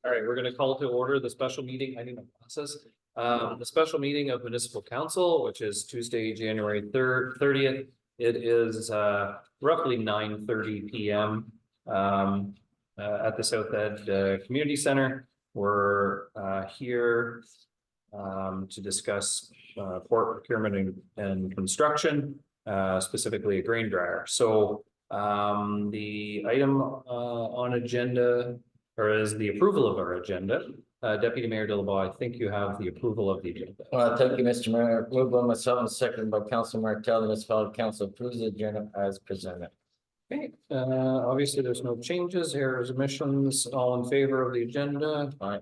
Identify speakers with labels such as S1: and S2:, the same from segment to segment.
S1: All right, we're gonna call to order the special meeting. I need my glasses. The special meeting of municipal council, which is Tuesday, January 30th. It is roughly 9:30 PM at the South End Community Center. We're here to discuss port procurement and construction, specifically a grain dryer. So the item on agenda or is the approval of our agenda. Deputy Mayor Dillabaugh, I think you have the approval of the agenda.
S2: Thank you, Mr. Mayor. Moved by myself and seconded by Council Martel. The municipality council approves the agenda as presented.
S1: Okay, obviously there's no changes, errors, omissions, all in favor of the agenda.
S2: Aye.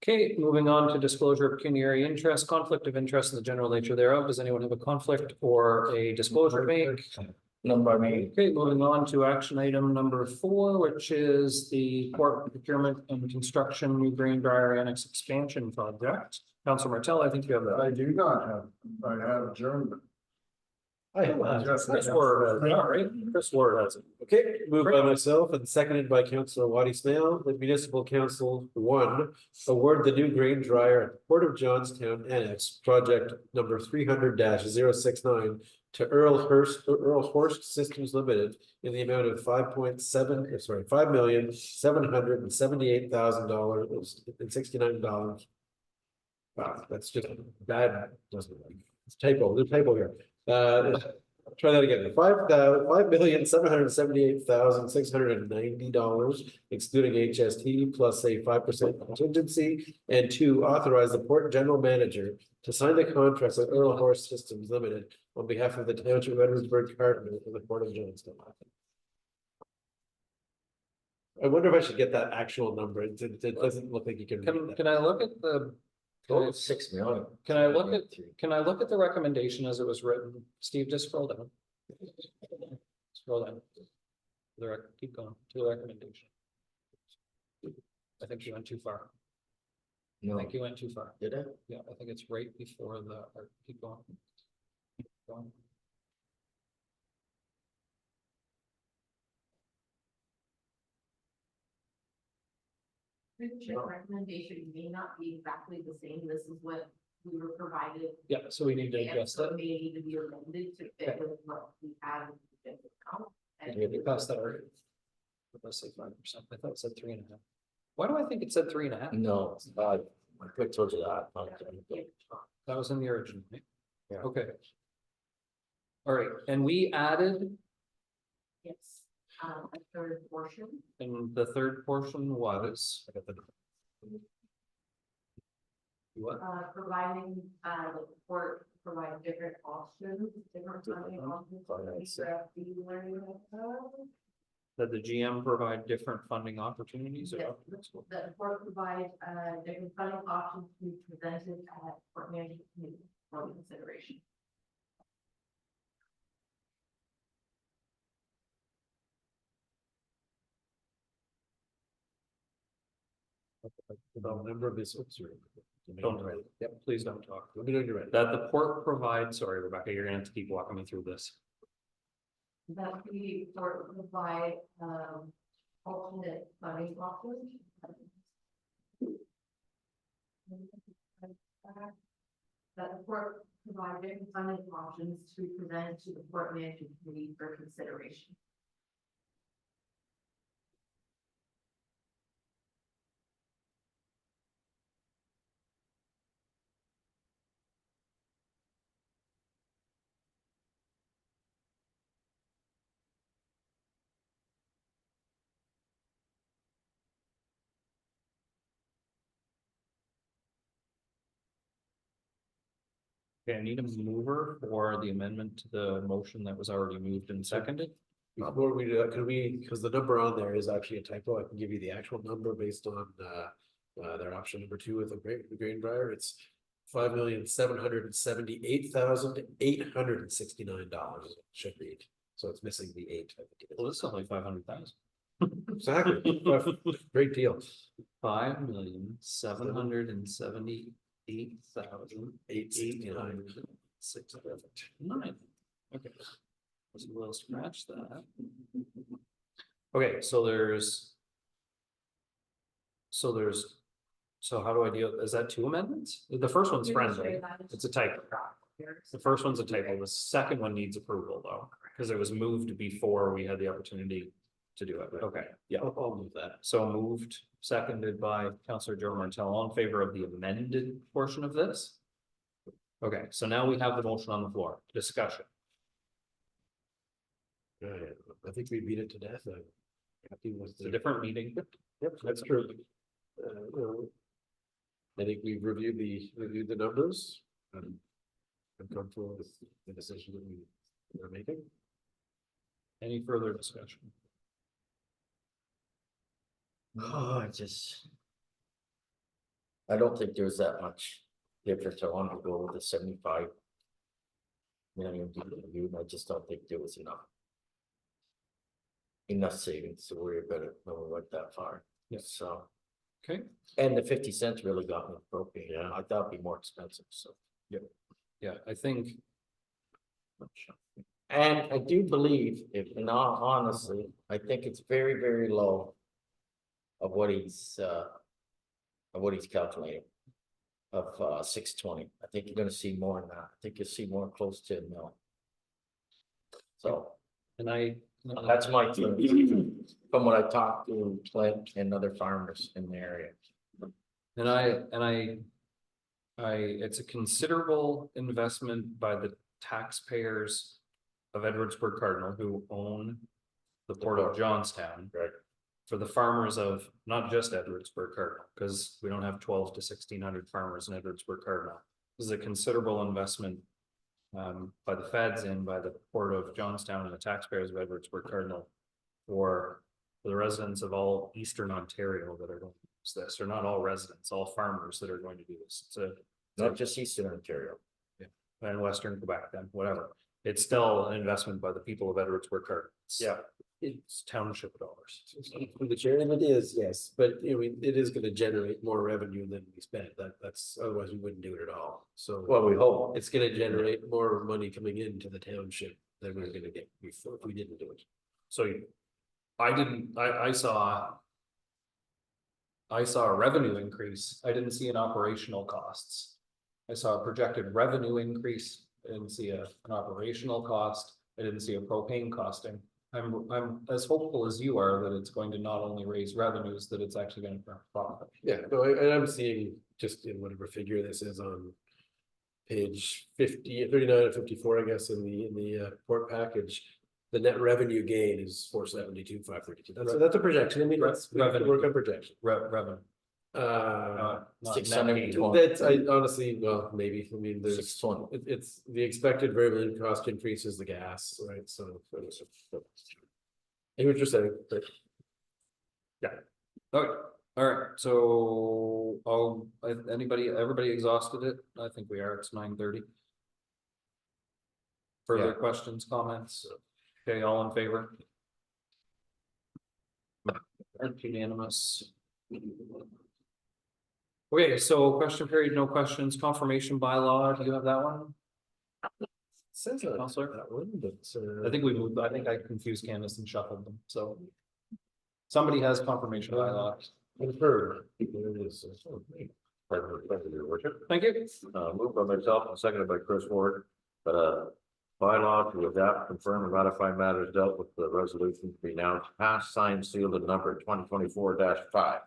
S1: Okay, moving on to disclosure of pecuniary interest, conflict of interest in the general nature thereof. Does anyone have a conflict or a disclosure to make?
S2: None by me.
S1: Okay, moving on to action item number 4, which is the port procurement and construction new grain dryer annex expansion project. Council Martel, I think you have that.
S3: I do not have, I have adjournment.
S1: Chris Ward, yeah, right? Chris Ward has it.
S4: Okay, moved by myself and seconded by Councillor Waddy Smale, the municipal council 1, award the new grain dryer at Port of Johnstown Annex project number 300-069 to Earl Horst Systems Limited in the amount of $5,778,069 Wow, that's just bad, doesn't it? It's typo, there's a typo here. Try that again. $5,778,690, excluding HST, plus a 5% contingency, and 2, authorize the port general manager to sign the contracts with Earl Horse Systems Limited on behalf of the Township of Edwardsburg Cardinal for the Port of Johnstown. I wonder if I should get that actual number. It doesn't look like you can. read that.
S1: Can I look at the?
S2: Total 6 million.
S1: Can I look at the recommendation as it was written? Steve, just scroll down. Scroll down. Keep going to the recommendation. I think you went too far. I
S2: No,
S1: think you went too far.
S2: did I?
S1: Yeah, I think it's right before the, keep going. Keep going.
S5: The recommendation may not be exactly the same. This is what we were provided.
S1: Yeah, so we need to adjust
S5: So
S1: it.
S5: it may need to be amended to fit with what we have.
S1: We passed that already. Let's say 5%. I thought it said 3.5. Why do I think it said 3.5?
S2: No, I put towards that.
S1: That was in the original. Right?
S2: Yeah.
S1: Okay. All right, and we added,
S5: Yes, a third portion.
S1: and the third portion was. What?
S5: Providing, the support, provide different options, different funding options.
S1: That the GM provide different funding opportunities?
S5: Yes. The board provide, different funding options to be presented at port management committee for consideration.
S4: The number of this.
S1: Don't, yep, please don't talk.
S4: Let me know when you're ready.
S1: That the port provides, sorry, Rebecca, you're gonna have to keep walking me through this.
S5: That the board provide, alternate funding options. That the port provide different funding options to present to the port management committee for consideration.
S1: Okay, I need a mover for the amendment to the motion that was already moved and seconded.
S4: Before we do that, could we, because the number on there is actually a typo, I can give you the actual number based on their option number 2 with the grain dryer. It's $5,778,869 should read. So it's missing the 8. I think it
S1: Well,
S4: is.
S1: this is only 500,000.
S4: Exactly. Great deal.
S1: 5,778,869. Okay. So we'll scratch that. Okay, so there's So there's, so how do I deal, is that two amendments? The first one's friendly, it's a typo. The first one's a typo, the second one needs approval though, because it was moved before we had the opportunity to do it, okay, yeah.
S4: I'll move that.
S1: So moved, seconded by Counselor Joe Martell, all in favor of the amended portion of this? Okay, so now we have the motion on the floor, discussion.
S4: Right, I think we beat it to death. I'm happy with
S1: It's a
S4: the-
S1: different meeting.
S4: Yep, that's true. I think we've reviewed the numbers. I'm comfortable with the decision that we're making.
S1: Any further discussion?
S2: Oh, I don't think there's that much difference. I want to go with the 75 million people. I just don't think there was enough savings to worry about it when we went that far.
S1: Yeah.
S2: So,
S1: Okay,
S2: and the 50 cents really got me broken.
S4: Yeah.
S2: I thought it'd be more expensive, so.
S1: yeah, I think,
S2: And I do believe, if not honestly, I think it's very, very low. Of what he's calculating. Of 620. I think you're gonna see more than that. I think you'll see more close to a mil. So
S1: and I.
S2: that's my feeling. From what I talked to Clint and other farmers in the area.
S1: And it's a considerable investment by the taxpayers of Edwardsburg Cardinal who own the Port of Johnstown.
S2: Right.
S1: For the farmers of not just Edwardsburg Cardinal, because we don't have 12 to 1,600 farmers in Edwardsburg Cardinal. This is a considerable investment by the feds and by the Port of Johnstown and the taxpayers of Edwardsburg Cardinal for the residents of all Eastern Ontario that are going to use this, or not all residents, all farmers that are going to do this. So,
S2: Not just Eastern Ontario.
S1: and Western Quebec, then whatever. It's still an investment by the people of Edwardsburg Cardinal. It's township dollars.
S4: For the chair, and it is, yes, but I mean, it is gonna generate more revenue than we spent. That's, otherwise we wouldn't do it at all. So
S2: Well, we hope.
S4: it's gonna generate more money coming into the township than we're gonna get before if we didn't do it.
S1: So I saw a revenue increase. I didn't see an operational costs. I saw a projected revenue increase. I didn't see an operational cost. I didn't see a propane costing. I'm as hopeful as you are that it's going to not only raise revenues, that it's actually going to bring profit.
S4: Yeah, no, and I'm seeing just in whatever figure this is on. Page 39 and 54, I guess, in the port package. The net revenue gain is 472, 532. That's a projection. I mean, we have to
S1: Revenue.
S4: work on projection.
S1: Revenue.
S4: Uh,
S1: Not
S2: 620.
S1: net gain.
S4: that's, I honestly, well, maybe, I mean, there's.
S2: 620.
S4: It's the expected variable cost increases the gas, right, so. I hear what you're saying, but
S1: Okay, all right, so everybody exhausted it? I think we are, it's 9:30. Further
S2: Yeah.
S1: questions, comments? Okay, all in favor? Unanimous. Okay, so question period, no questions, confirmation bylaw, do you have that one?
S4: says
S1: Counselor?
S4: that one, but.
S1: I think we moved, I think I confused Candace and shuffled them, so. Somebody has confirmation bylaw.
S4: Confirmed. There it is.
S6: Thank you, your worship.
S1: Thank you.
S6: Moved by myself and seconded by Chris Ward, bylaw to adapt, confirm, and ratify matters dealt with the resolution to be now passed, signed, sealed, and numbered 2024-5.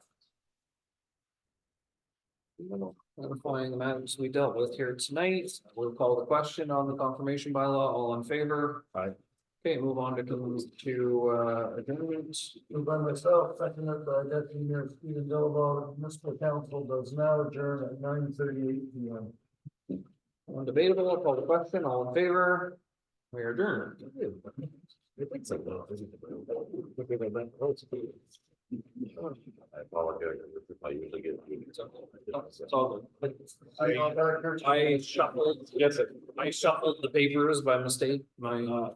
S1: Ratifying the matters we dealt with here tonight, we'll call the question on the confirmation bylaw, all in favor?
S6: Aye.
S1: Okay, move on to adjournment.
S3: Moved by myself, seconded by Deputy Mayor Stephen Dilaba, municipal council does now adjourn at 9:38 p.m.
S1: Undebatable, call the question, all in favor? We are adjourned.
S4: It's like, no, isn't it?
S6: I apologize, I usually get.
S1: It's all good. I shuffled the papers by mistake, my.
S2: Well,